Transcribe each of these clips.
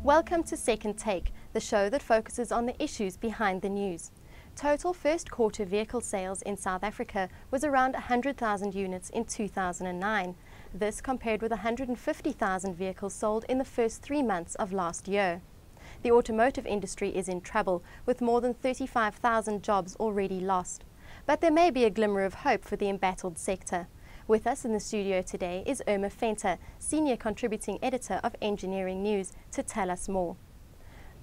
Welcome to Second Take, the show that focuses on the issues behind the news. Total first quarter vehicle sales in South Africa was around 100,000 units in 2009. This compared with 150,000 vehicles sold in the first 3 months of last year. The automotive industry is in trouble, with more than 35,000 jobs already lost. But there may be a glimmer of hope for the embattled sector. With us in the studio today is Irma Venter, Senior Contributing Editor of Engineering News, to tell us more.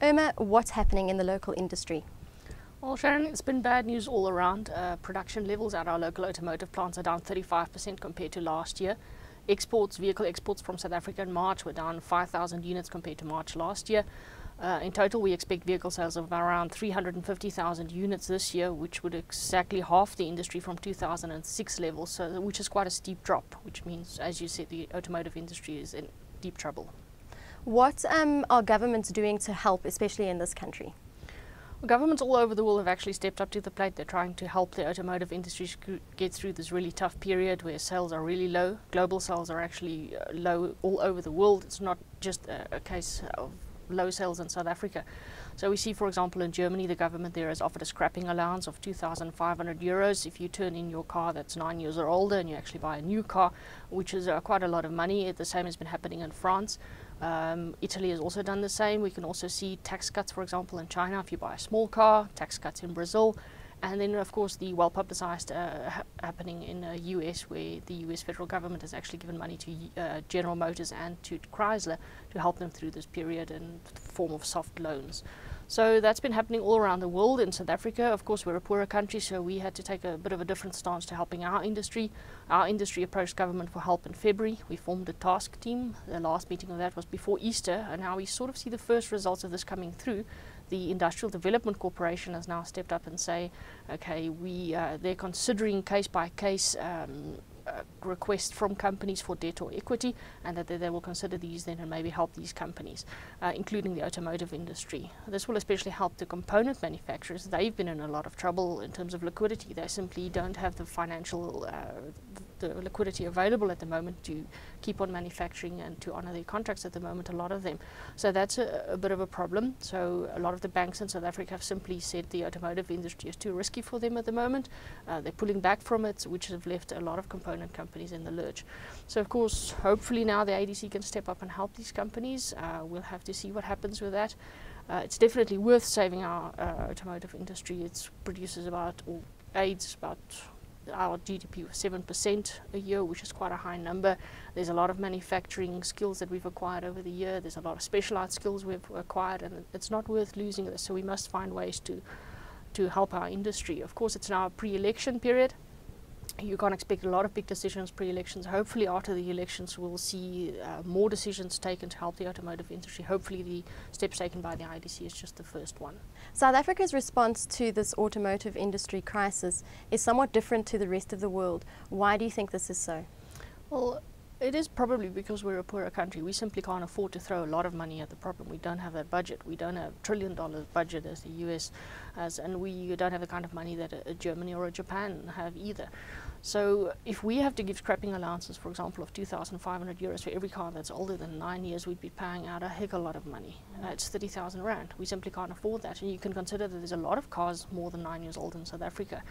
Irma, what's happening in the local industry? Well, Shannon, it's been bad news all around. Production levels at our local automotive plants are down 35% compared to last year. Vehicle exports from South Africa in March were down 5,000 units compared to March last year. In total, we expect vehicle sales of around 350,000 units this year, which would exactly half the industry from 2006 levels, which is quite a steep drop, which means, as you said, the automotive industry is in deep trouble. What are governments doing to help, especially in this country? Well, governments all over the world have actually stepped up to the plate. They're trying to help the automotive industry get through this really tough period where sales are really low. Global sales are actually low all over the world. It's not just a case of low sales in South Africa. So we see, for example, in Germany, the government there has offered a scrapping allowance of 2,500 euros if you turn in your car that's 9 years or older and you actually buy a new car, which is quite a lot of money. The same has been happening in France. Italy has also done the same. We can also see tax cuts, for example, in China if you buy a small car, tax cuts in Brazil. And then, of course, the well-publicized happening in the US, where the US federal government has actually given money to General Motors and to Chrysler to help them through this period in the form of soft loans. So that's been happening all around the world. In South Africa, of course, we're a poorer country, so we had to take a bit of a different stance to helping our industry. Our industry approached government for help in February. We formed a task team. The last meeting of that was before Easter, and now we sort of see the first results of this coming through. The Industrial Development Corporation has now stepped up and say, okay, they're considering case-by-case requests from companies for debt or equity, and that they will consider these then and maybe help these companies, including the automotive industry. This will especially help the component manufacturers. They've been in a lot of trouble in terms of liquidity. They simply don't have the financial the liquidity available at the moment to keep on manufacturing and to honor their contracts at the moment, a lot of them. So that's a bit of a problem. So a lot of the banks in South Africa have simply said the automotive industry is too risky for them at the moment. They're pulling back from it, which have left a lot of component companies in the lurch. So of course, hopefully now the ADC can step up and help these companies. We'll have to see what happens with that. It's definitely worth saving our automotive industry. It produces about, or aids about, our GDP was 7% a year, which is quite a high number. There's a lot of manufacturing skills that we've acquired over the year. There's a lot of specialized skills we've acquired, and it's not worth losing this. So we must find ways to help our industry. Of course, it's now a pre-election period. You can't expect a lot of big decisions pre-elections. Hopefully after the elections we'll see more decisions taken to help the automotive industry. Hopefully the steps taken by the IDC is just the first one. South Africa's response to this automotive industry crisis is somewhat different to the rest of the world. Why do you think this is so? Well, it is probably because we're a poorer country. We simply can't afford to throw a lot of money at the problem. We don't have that budget. We don't have $1 trillion budget as the US has, and we don't have the kind of money that a Germany or a Japan have either. So if we have to give scrapping allowances, for example, of 2,500 euros for every car that's older than 9 years, we'd be paying out a heck of a lot of money. It's 30,000 rand. We simply can't afford that. And you can consider that there's a lot of cars more than 9 years old in South Africa.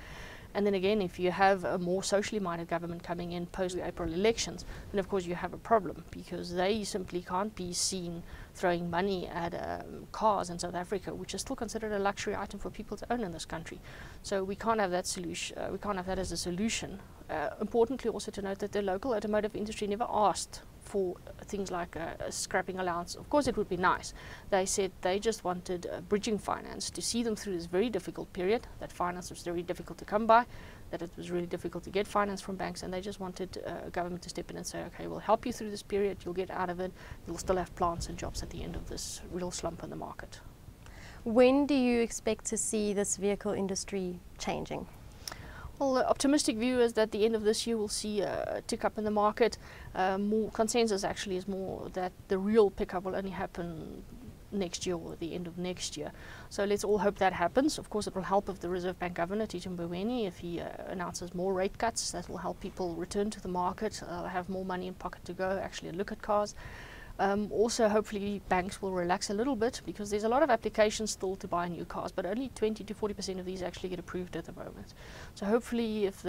And then again, if you have a more socially minded government coming in post-April elections, then of course you have a problem, because they simply can't be seen throwing money at cars in South Africa, which is still considered a luxury item for people to own in this country. So we can't have that solution. We can't have that as a solution. Importantly, also to note that the local automotive industry never asked for things like a scrapping allowance. Of course, it would be nice. They said they just wanted bridging finance to see them through this very difficult period. That finance was very difficult to come by, that it was really difficult to get finance from banks, and they just wanted government to step in and say, okay, we'll help you through this period, you'll get out of it, you'll still have plants and jobs at the end of this real slump in the market. When do you expect to see this vehicle industry changing? Well, the optimistic view is that at the end of this year we'll see a tick up in the market. More consensus actually is more that the real pickup will only happen next year or the end of next year. So let's all hope that happens. Of course, it will help if the Reserve Bank Governor, Tito Mboweni, if he announces more rate cuts. That will help people return to the market, have more money in pocket to go, actually look at cars. Also, hopefully, banks will relax a little bit, because there's a lot of applications still to buy new cars, but only 20 to 40% of these actually get approved at the moment. So hopefully, if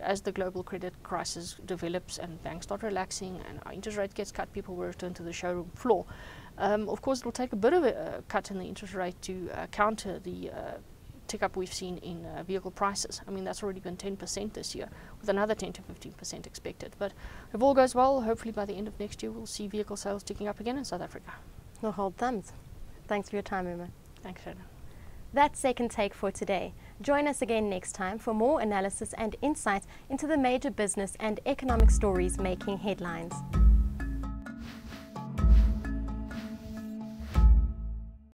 as the global credit crisis develops and banks start relaxing and our interest rate gets cut, people will return to the showroom floor. Of course, it will take a bit of a cut in the interest rate to counter the tick up we've seen in vehicle prices. I mean, that's already been 10% this year, with another 10 to 15% expected. But if all goes well, hopefully by the end of next year, we'll see vehicle sales ticking up again in South Africa. We'll hold thumbs. Thanks for your time, Irma. Thanks, Shannon. That's Second Take for today. Join us again next time for more analysis and insight into the major business and economic stories making headlines.